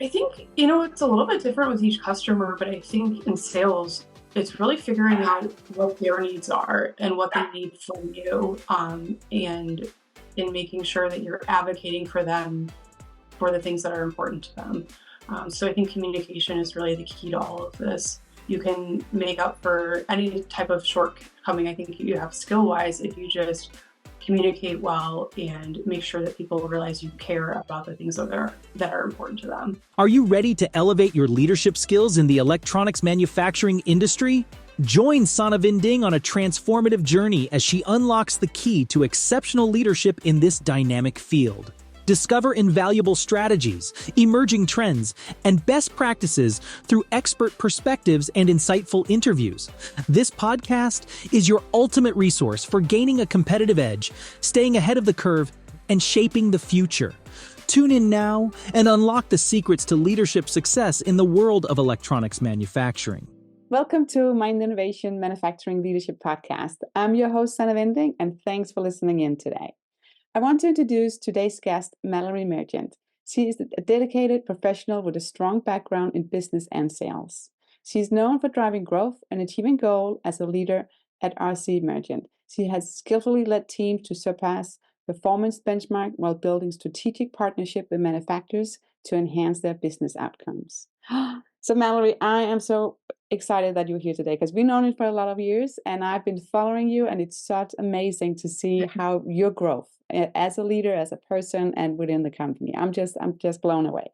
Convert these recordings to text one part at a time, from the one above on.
I think, it's a little bit different with each customer, but I think in sales, it's really figuring out what their needs are and what they need from you, and in making sure that you're advocating for them for the things that are important to them. So I think communication is really the key to all of this. You can make up for any type of shortcoming I think you have skill wise if you just communicate well and make sure that people realize you care about the things that are important to them. Are you ready to elevate your leadership skills in the electronics manufacturing industry? Join Sana Vinding on a transformative journey as she unlocks the key to exceptional leadership in this dynamic field. Discover invaluable strategies, emerging trends, and best practices through expert perspectives and insightful interviews. This podcast is your ultimate resource for gaining a competitive edge, staying ahead of the curve, and shaping the future. Tune in now and unlock the secrets to leadership success in the world of electronics manufacturing. Welcome to Mind Innovation Manufacturing Leadership Podcast. I'm your host, Sana Vinding, and thanks for listening in today. I want to introduce today's guest, Mallerie Merchant. She is a dedicated professional with a strong background in business and sales. She is known for driving growth and achieving goals as a leader at RC Merchant. She has skillfully led teams to surpass performance benchmark while building strategic partnership with manufacturers to enhance their business outcomes. So Mallerie, I am so excited that you're here today because we've known you for a lot of years and I've been following you, and it's such amazing to see how your growth as a leader, as a person, and within the company. I'm just blown away.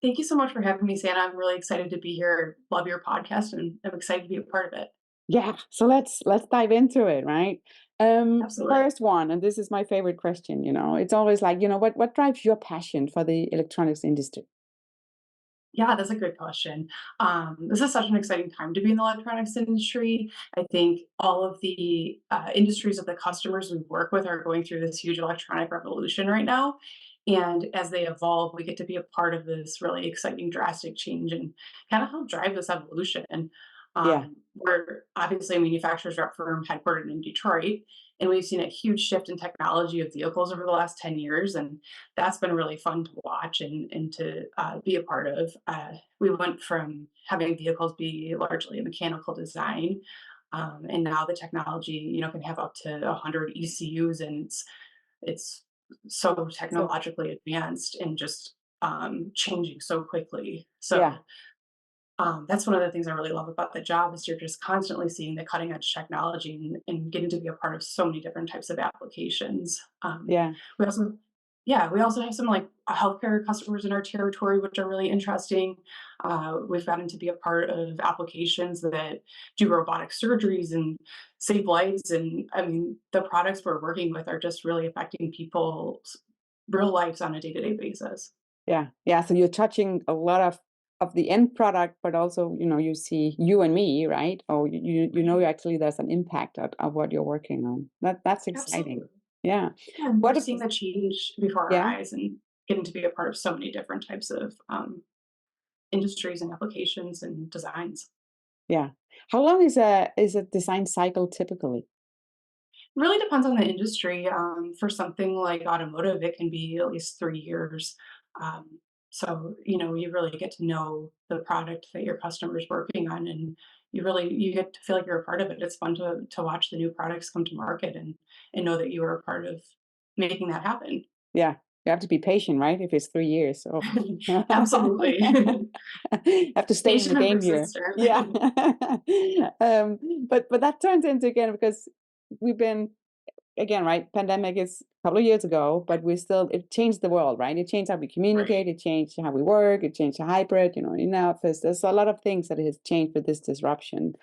Thank you so much for having me, Santa. I'm really excited to be here. Love your podcast, and I'm excited to be a part of it. Yeah, so let's dive into it, right? Absolutely. First one, and this is my favorite question. It's always like, what drives your passion for the electronics industry? Yeah, that's a good question. This is such an exciting time to be in the electronics industry. I think all of the industries of the customers we work with are going through this huge electronic revolution right now. And as they evolve, we get to be a part of this really exciting, drastic change and kind of help drive this evolution. Yeah, We're obviously a manufacturer's rep firm headquartered in Detroit, and we've seen a huge shift in technology of vehicles over the last 10 years. And that's been really fun to watch and to be a part of. We went from having vehicles be largely a mechanical design, and now the technology, can have up to 100 ECUs, and it's so so technologically advanced and just changing so quickly. yeah, That's one of the things I really love about the job is you're just constantly seeing the cutting edge technology and getting to be a part of so many different types of applications. yeah. We also, yeah, we also have some like healthcare customers in our territory, which are really interesting. We've gotten to be a part of applications that do robotic surgeries and save lives. And I mean, the products we're working with are just really affecting people's real lives on a day to day basis. Yeah, yeah. So you're touching a lot of the end product, but also, you see you and me, right? Or actually there's an impact of what you're working on. That's exciting. Absolutely. Yeah. Yeah, and we're What? seeing the change before our Yeah, eyes and getting to be a part of so many different types of industries and applications and designs. yeah. How long is a design cycle typically? Really depends on the industry. For something like automotive, it can be at least 3 years. So you really get to know the product that your customer is working on, and you get to feel like you're a part of it. It's fun to watch the new products come to market and know that you are a part of making that happen. Yeah, you have to be patient, right? If it's 3 years, so Absolutely. have to stay in the Patient and game here. Yeah. persistent. But that turns into, again, because we've been, again, right, pandemic is a couple of years ago, but it changed the world, right? It changed how we Right. communicate, it changed how we work, it changed the hybrid, in office. There's a lot of things that has changed with this disruption.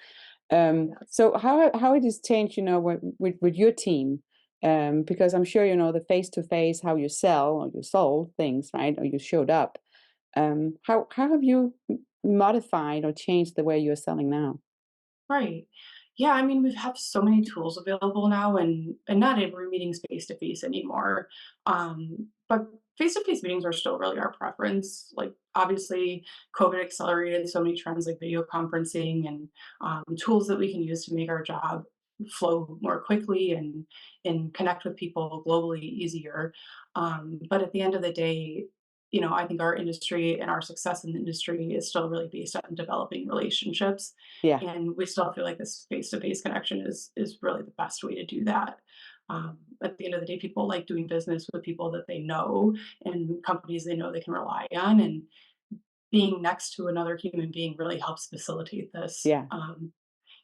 Yes. So how it has changed, with your team, because I'm sure the face to face, how you sell or you sold things, right, or you showed up. How have you modified or changed the way you're selling now? Right. Yeah, I mean, we have so many tools available now, and not every meeting's face to face anymore. But face to face meetings are still really our preference. Like obviously, COVID accelerated so many trends like video conferencing and tools that we can use to make our job flow more quickly and connect with people globally easier. But at the end of the day, I think our industry and our success in the industry is still really based on developing relationships, Yeah, and we still feel like this face-to-face connection is really the best way to do that. At the end of the day, people like doing business with people that they know and companies they know they can rely on, and being next to another human being really helps facilitate this. yeah,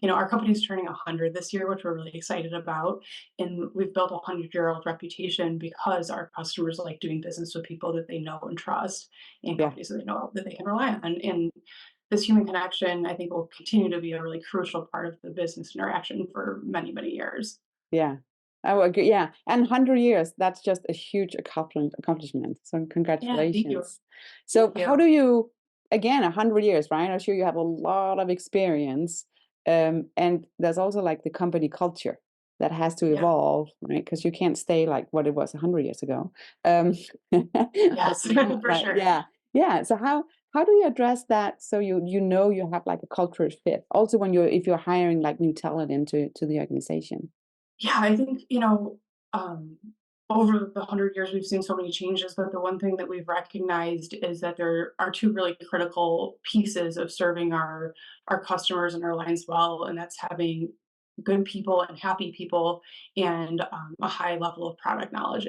Our company's turning 100 this year, which we're really excited about. And we've built a 100-year-old reputation because our customers like doing business with people that they know and trust and yeah. companies that they know that they can rely on. And this human connection, I think, will continue to be a really crucial part of the business interaction for many, many years. Yeah, I would agree. Yeah, and 100 years, that's just a huge accomplishment. So Yeah, thank you. congratulations. Thank So how you. do you, again, 100 years, right? I'm sure you have a lot of experience. And there's also like the company culture that has to Yeah. evolve, right? Because you can't stay like what it was 100 years ago. Yes, for Right. sure. Yeah. Yeah. So how do you address that so you have like a cultural fit? Also when if you're hiring like new talent into the organization. Yeah, I think, over the 100 years, we've seen so many changes, but the one thing that we've recognized is that there are two really critical pieces of serving our customers and our lines well, and that's having good people and happy people and a high level of product knowledge.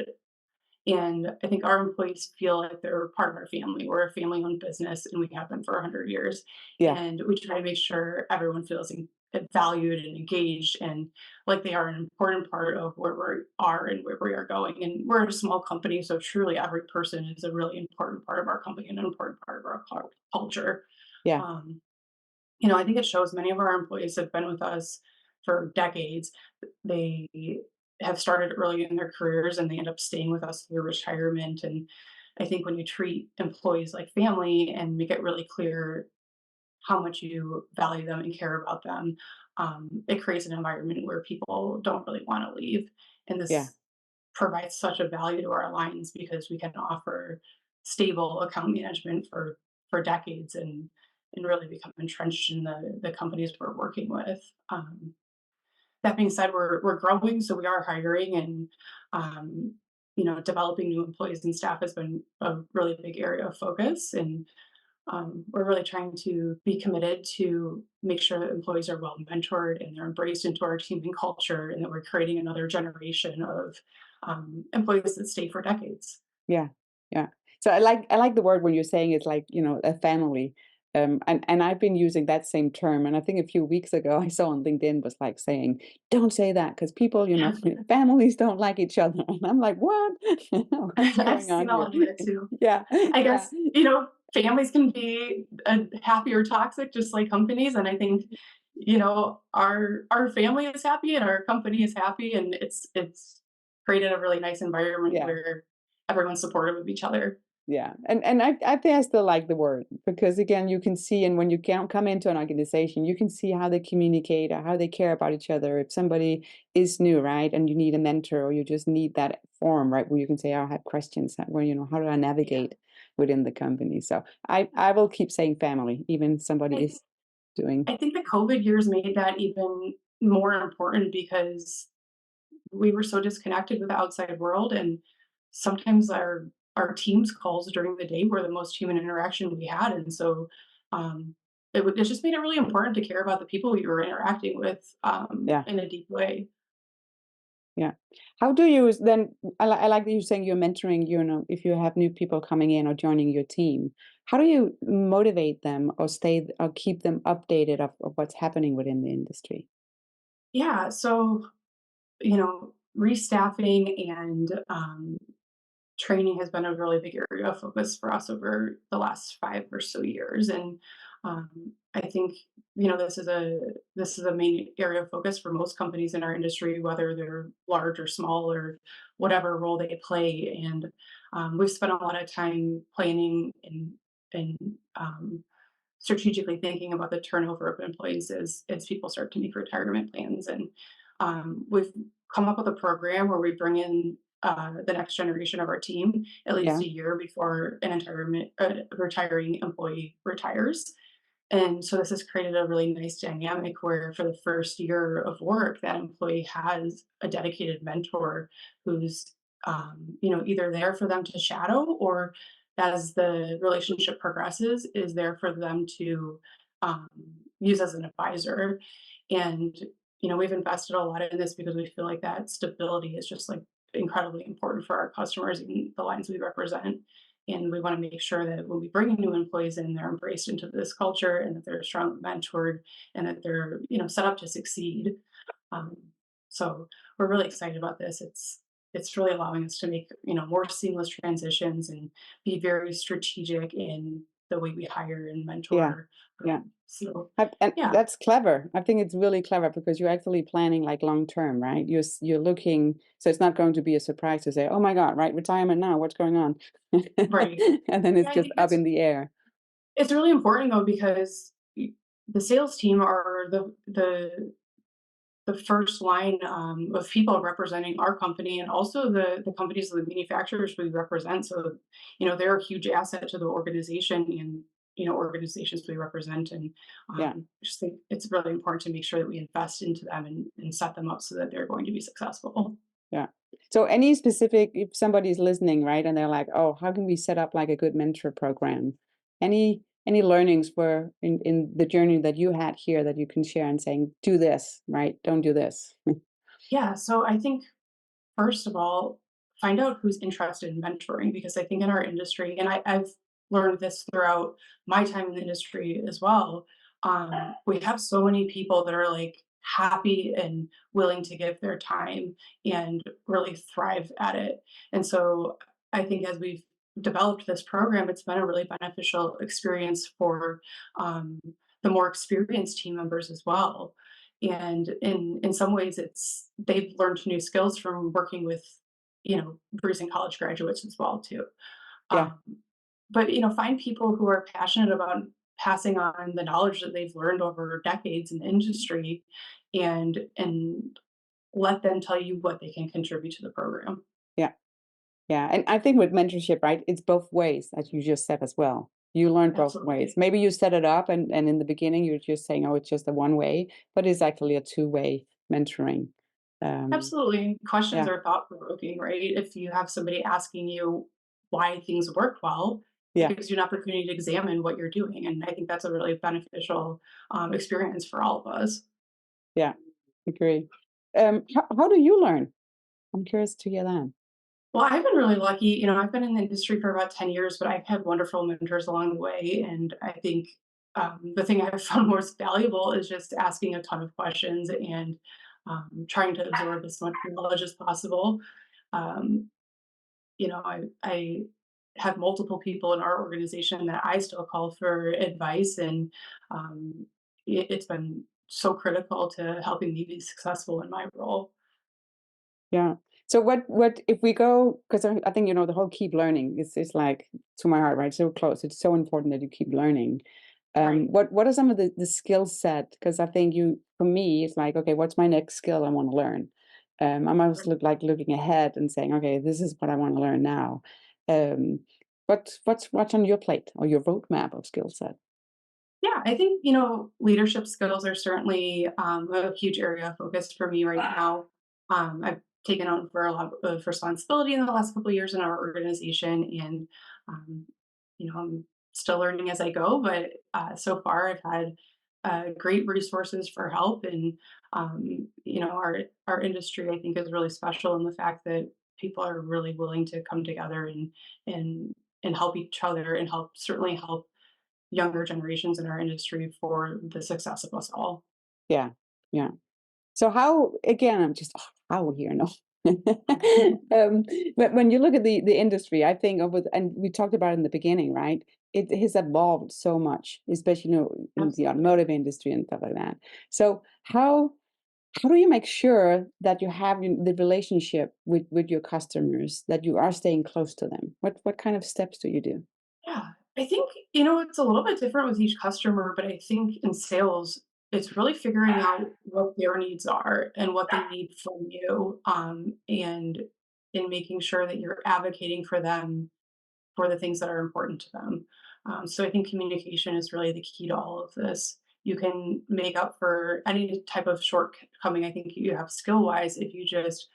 And I think our employees feel like they're part of our family. We're a family-owned business, and we have been for 100 years. Yeah. And we try to make sure everyone feels valued and engaged, and like they are an important part of where we are and where we are going. And we're a small company, so truly every person is a really important part of our company and an important part of our culture. Yeah. Um, I think it shows many of our employees have been with us for decades. They have started early in their careers and they end up staying with us through retirement. And I think when you treat employees like family and make it really clear how much you value them and care about them, it creates an environment where people don't really want to leave. And Yeah. this provides such a value to our lines because we can offer stable account management for decades and really become entrenched in the companies we're working with. That being said, we're growing, so we are hiring and developing new employees and staff has been a really big area of focus. And we're really trying to be committed to make sure that employees are well mentored and they're embraced into our team and culture, and that we're creating another generation of employees that stay for decades. Yeah, yeah. So I like the word when you're saying it's like, a family. And I've been using that same term. And I think a few weeks ago I saw on LinkedIn was like saying, don't say that because people, families don't like each other. And I'm like, what? What's I've going on seen a here? lot of that too. Yeah, I yeah, guess, families can be happy or toxic, just like companies. And I think, our family is happy and our company is happy, and it's created a really nice environment yeah. where everyone's supportive of each other. Yeah, and I think I still like the word because again, you can see, and when you can come into an organization, you can see how they communicate or how they care about each other. If somebody is new, right, and you need a mentor, or you just need that forum, right, where you can say, "Oh, I have questions. Where how do I Yeah. navigate within the company?" So I will keep saying family, even somebody I is doing. I think the COVID years made that even more important because we were so disconnected with the outside world, and sometimes our teams calls during the day were the most human interaction we had. And so um it just made it really important to care about the people you were interacting with Yeah. in a deep way. Yeah. How do you then? I like that you're saying you're mentoring, if you have new people coming in or joining your team, how do you motivate them or stay or keep them updated of what's happening within the industry? Yeah, so restaffing and training has been a really big area of focus for us over the last 5 or so years. And I think this is a main area of focus for most companies in our industry, whether they're large or small or whatever role they play. And we've spent a lot of time planning and strategically thinking about the turnover of employees as people start to make retirement plans. And we've come up with a program where we bring in the next generation of our team at least Yeah. a year before an retiring employee retires. And so this has created a really nice dynamic where for the first year of work, that employee has a dedicated mentor who's either there for them to shadow or as the relationship progresses, is there for them to um, use as an advisor. And we've invested a lot in this because we feel like that stability is just like incredibly important for our customers and the lines we represent. And we want to make sure that when we bring new employees in, they're embraced into this culture and that they're strongly mentored and that they're set up to succeed. Um, so we're really excited about this. It's really allowing us to make more seamless transitions and be very strategic in the way we hire and Yeah. mentor. Yeah. So And yeah, that's clever. I think it's really clever because you're actually planning like long term, right? You're looking, so it's not going to be a surprise to say, "Oh my God, right, retirement now, what's going on?" right. And then it's Yeah, I just think up in the air. it's really important though because the sales team are the first line of people representing our company and also the companies of the manufacturers we represent. So, they're a huge asset to the organization and, organizations we represent. And Yeah. just think it's really important to make sure that we invest into them and set them up so that they're going to be successful. Yeah. So any specific, if somebody's listening, right, and they're like, "Oh, how can we set up like a good mentor program?" Any learnings for in the journey that you had here that you can share and saying, "Do this, right? Don't do this." Yeah. So I think first of all, find out who's interested in mentoring because I think in our industry, and I've learned this throughout my time in the industry as well. We have so many people that are like happy and willing to give their time and really thrive at it. And so I think as we've developed this program, it's been a really beneficial experience for um, the more experienced team members as well. And in some ways it's they've learned new skills from working with recent college graduates as well too. Yeah. um, but find people who are passionate about passing on the knowledge that they've learned over decades in the industry and let them tell you what they can contribute to the program. Yeah. Yeah, and I think with mentorship, right, it's both ways, as you just said as well. You learn both ways. Absolutely. Maybe you set it up and in the beginning you're just saying, "Oh, it's just a one way," but it's actually a two-way mentoring. Um, Absolutely. Questions yeah, are thought provoking, right? If you have somebody asking you why things work well, it yeah, gives you an opportunity to examine what you're doing. And I think that's a really beneficial experience for all of us. yeah, agree. How do you learn? I'm curious to hear that. Well, I've been really lucky. I've been in the industry for about 10 years, but I've had wonderful mentors along the way. And I think the thing I've found most valuable is just asking a ton of questions and trying to absorb as much knowledge as possible. Um, I have multiple people in our organization that I still call for advice, and it's been so critical to helping me be successful in my role. Yeah. So what if we go, because I think the whole keep learning is like to my heart, right? So close. It's so important that you keep learning. Right. What are some of the skill set? Because I think for me, it's like, okay, what's my next skill I want to learn? I'm always looking ahead and saying, okay, this is what I want to learn now. Um, what's on your plate or your roadmap of skill set? Yeah, I think, leadership skills are certainly a huge area of focus for me right now. I've taken on for a lot of responsibility in the last couple of years in our organization, and um, I'm still learning as I go. But so far, I've had great resources for help, and our industry I think is really special in the fact that people are really willing to come together and and help each other and certainly help younger generations in our industry for the success of us all. Yeah, yeah. So how again, I'm just how here, no. But when you look at the industry, I think of it, and we talked about it in the beginning, right? It has evolved so much, especially in the Absolutely. automotive industry and stuff like that. So how do you make sure that you have the relationship with your customers, that you are staying close to them? What kind of steps do you do? Yeah. I think, it's a little bit different with each customer, but I think in sales, it's really figuring out what their needs are and what they need from you. And in making sure that you're advocating for them for the things that are important to them. So I think communication is really the key to all of this. You can make up for any type of shortcoming I think you have skill wise if you just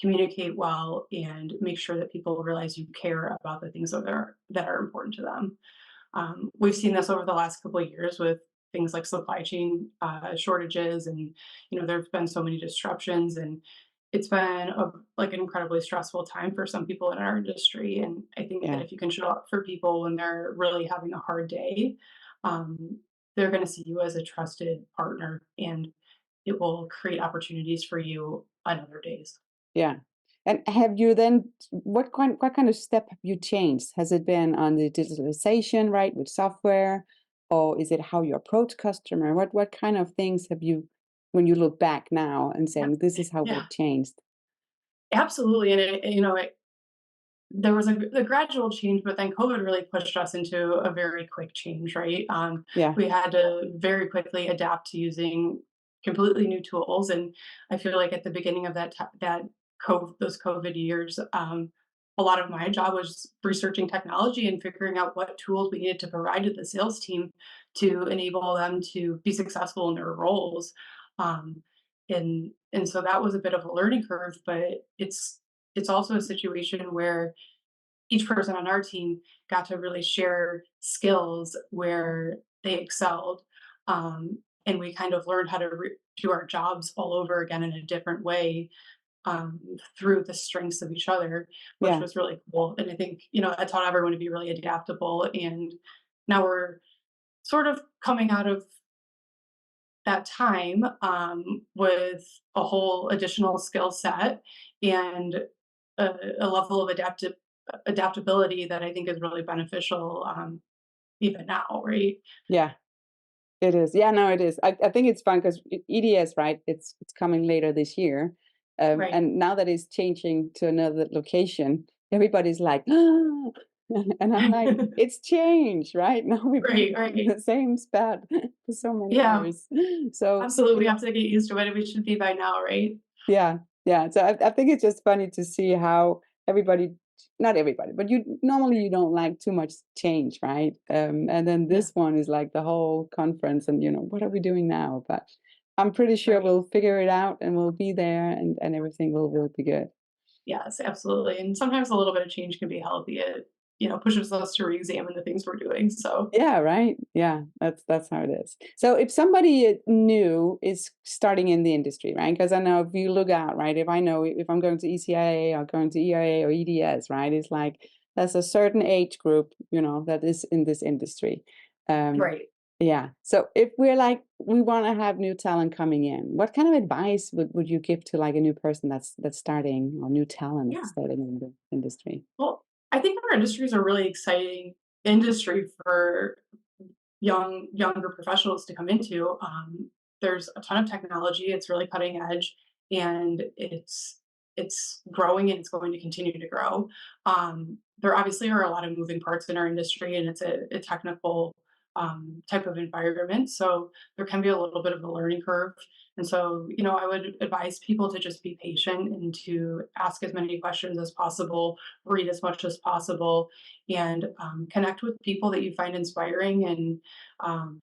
communicate well, and make sure that people realize you care about the things that are important to them. We've seen this over the last couple of years with things like supply chain shortages, and there's been so many disruptions, and it's been like an incredibly stressful time for some people in our industry. And I think that Yeah. if you can show up for people when they're really having a hard day, um, they're going to see you as a trusted partner, and it will create opportunities for you on other days. Yeah. And have you then what kind of step have you changed? Has it been on the digitalization, right, with software, or is it how you approach customer? What kind of things have you, when you look back now and Yeah, saying this is how yeah, we've changed? absolutely. And there was a gradual change, but then COVID really pushed us into a very quick change, right? Yeah. We had to very quickly adapt to using completely new tools, and I feel like at the beginning of those COVID years, a lot of my job was researching technology and figuring out what tools we needed to provide to the sales team to enable them to be successful in their roles. Um, and so that was a bit of a learning curve, but it's also a situation where each person on our team got to really share skills where they excelled. And we kind of learned how to do our jobs all over again in a different way, through the strengths of each other, which Yeah. was really cool. And I think, I taught everyone to be really adaptable. And now we're sort of coming out of that time, with a whole additional skill set and a level of adaptability that I think is really beneficial, even now, right? Yeah. It is. Yeah, no, it is. I think it's fun because EDS, right? It's coming later this year. Right, And now that it's changing to another location, everybody's like, "Ah!" And I'm like, it's changed, right? Now we've been right, in right. the same spot for so many Yeah, years. So absolutely. We have to get used to it. We should be by now, right? yeah, yeah. So I think it's just funny to see how everybody, not everybody, but you don't like too much change, right? And then Yeah, this one is like the whole conference, and what are we doing now? But I'm pretty sure right. we'll figure it out, and we'll be there, and everything will be good. Yes, absolutely. And sometimes a little bit of change can be healthy. It, pushes us to re-examine the things we're doing. So, Yeah, right. Yeah, that's how it is. So if somebody new is starting in the industry, right? Because I know if you look out, right? If I know if I'm going to ECIA or going to EIA or EDS, right? It's like there's a certain age group, that is in this industry. Um, right. yeah. So if we're like we want to have new talent coming in, what kind of advice would you give to like a new person that's starting, or new talent Yeah. that's starting in the industry? Well, I think our industry is a really exciting industry for younger professionals to come into. There's a ton of technology. It's really cutting edge, and it's growing, and it's going to continue to grow. There obviously are a lot of moving parts in our industry, and it's a technical, type of environment. So there can be a little bit of a learning curve. And so, I would advise people to just be patient and to ask as many questions as possible, read as much as possible, and connect with people that you find inspiring, and um,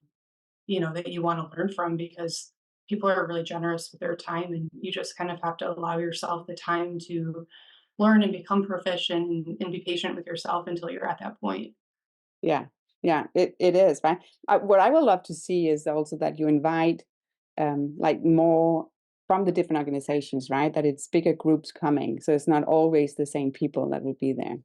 that you want to learn from, because people are really generous with their time, and you just kind of have to allow yourself the time to learn and become proficient, and be patient with yourself until you're at that point. Yeah, yeah, it is, right? What I would love to see is also that you invite like more from the different organizations, right? That it's bigger groups coming, so it's not always the same people that would be there.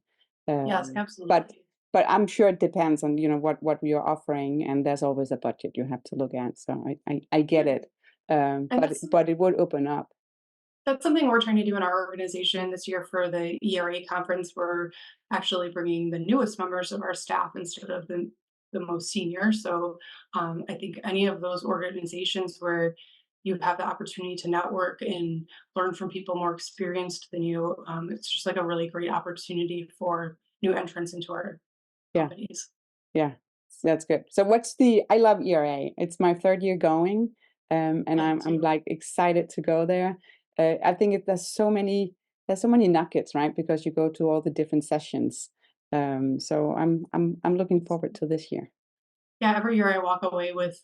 Yes, But absolutely. I'm sure it depends on what we are offering, and there's always a budget you have to look at. So I get Yeah. it, And but it would open up. that's something we're trying to do in our organization this year for the ERA conference. We're actually bringing the newest members of our staff instead of the most senior. So I think any of those organizations where you have the opportunity to network and learn from people more experienced than you, it's just like a really great opportunity for new entrants into our Yeah. companies. Yeah, that's good. So I love ERA. It's my third year going, and Yeah, I'm too. like excited to go there. I think there's so many nuggets, right? Because you go to all the different sessions. So I'm looking forward to this year. Yeah, every year I walk away with,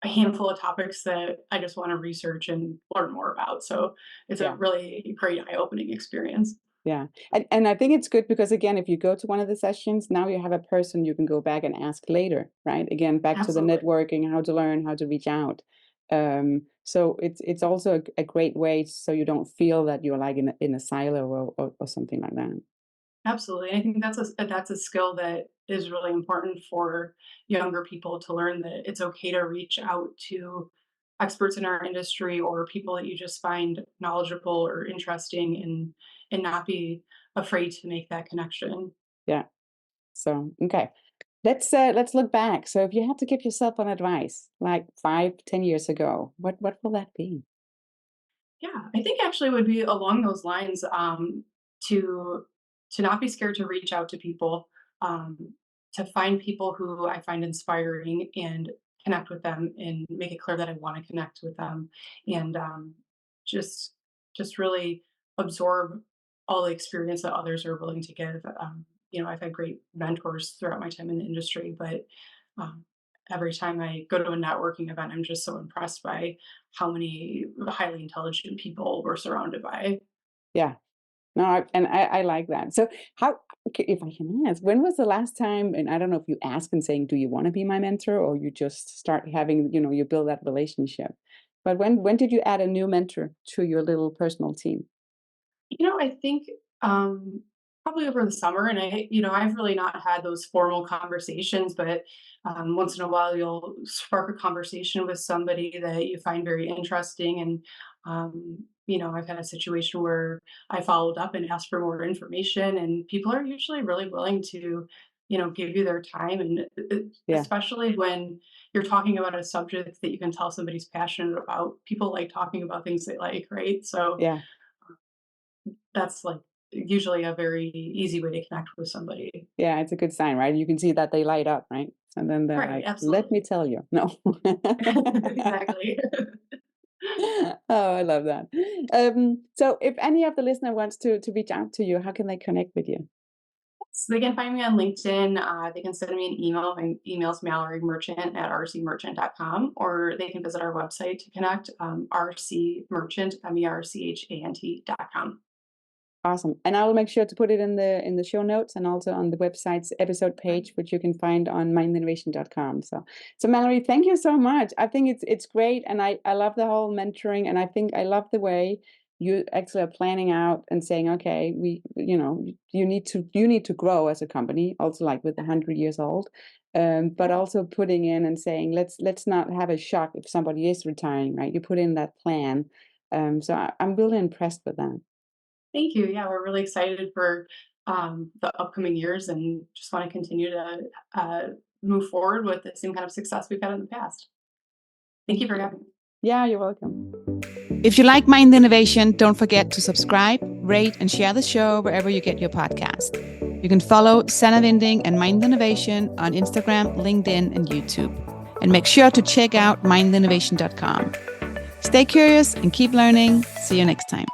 a handful of topics that I just want to research and learn more about. So it's a Yeah. really great eye-opening experience. Yeah. And I think it's good because again, if you go to one of the sessions, now you have a person you can go back and ask later, right? Again, back to the Absolutely. networking, how to learn, how to reach out. So it's also a great way so you don't feel that you're like in a silo or something like that. Absolutely. I think that's a skill that is really important for younger people to learn, that it's okay to reach out to experts in our industry or people that you just find knowledgeable or interesting, and not be afraid to make that connection. Yeah. So okay. Let's look back. So if you had to give yourself an advice like 5, 10 years ago, what will that be? Yeah, I think actually it would be along those lines, to not be scared to reach out to people, to find people who I find inspiring and connect with them and make it clear that I want to connect with them, and just really absorb all the experience that others are willing to give. I've had great mentors throughout my time in the industry, but um, every time I go to a networking event, I'm just so impressed by how many highly intelligent people we're surrounded by. Yeah. No, I like that. So how, okay, if I can ask, when was the last time, and I don't know if you ask and saying, do you want to be my mentor, or you just start having, you build that relationship. But when did you add a new mentor to your little personal team? I think probably over the summer, and I've really not had those formal conversations, but once in a while you'll spark a conversation with somebody that you find very interesting, and I've had a situation where I followed up and asked for more information, and people are usually really willing to, give you their time, and Yeah, especially when you're talking about a subject that you can tell somebody's passionate about. People like talking about things they like, right? So yeah, that's, like, usually a very easy way to connect with somebody. yeah. It's a good sign, right? You can see that they light up, right? And then they're Right, like, let me absolutely. tell you. No. Exactly. Oh, I love that. So if any of the listener wants to reach out to you, how can they connect with you? So they can find me on LinkedIn, they can send me an email. My email's mallorymerchant@rcmerchant.com, or they can visit our website to connect, rcmerchant, merchant.com. Awesome. And I will make sure to put it in the show notes and also on the website's episode page, which you can find on mindinnovation.com. So Mallory, thank you so much. I think it's great, and I love the whole mentoring, and I think I love the way you actually are planning out and saying, okay, you need to grow as a company, also like with 100 years old. But also putting in and saying, let's not have a shock if somebody is retiring, right? You put in that plan. I'm really impressed with that. Thank you. Yeah, we're really excited for the upcoming years, and just want to continue to move forward with the same kind of success we've had in the past. Thank Thank you for you. having me. Yeah, you're welcome. If you like Mind Innovation, don't forget to subscribe, rate, and share the show wherever you get your podcast. You can follow Sana Vinding and Mind Innovation on Instagram, LinkedIn, and YouTube. And make sure to check out mindinnovation.com. Stay curious and keep learning. See you next time.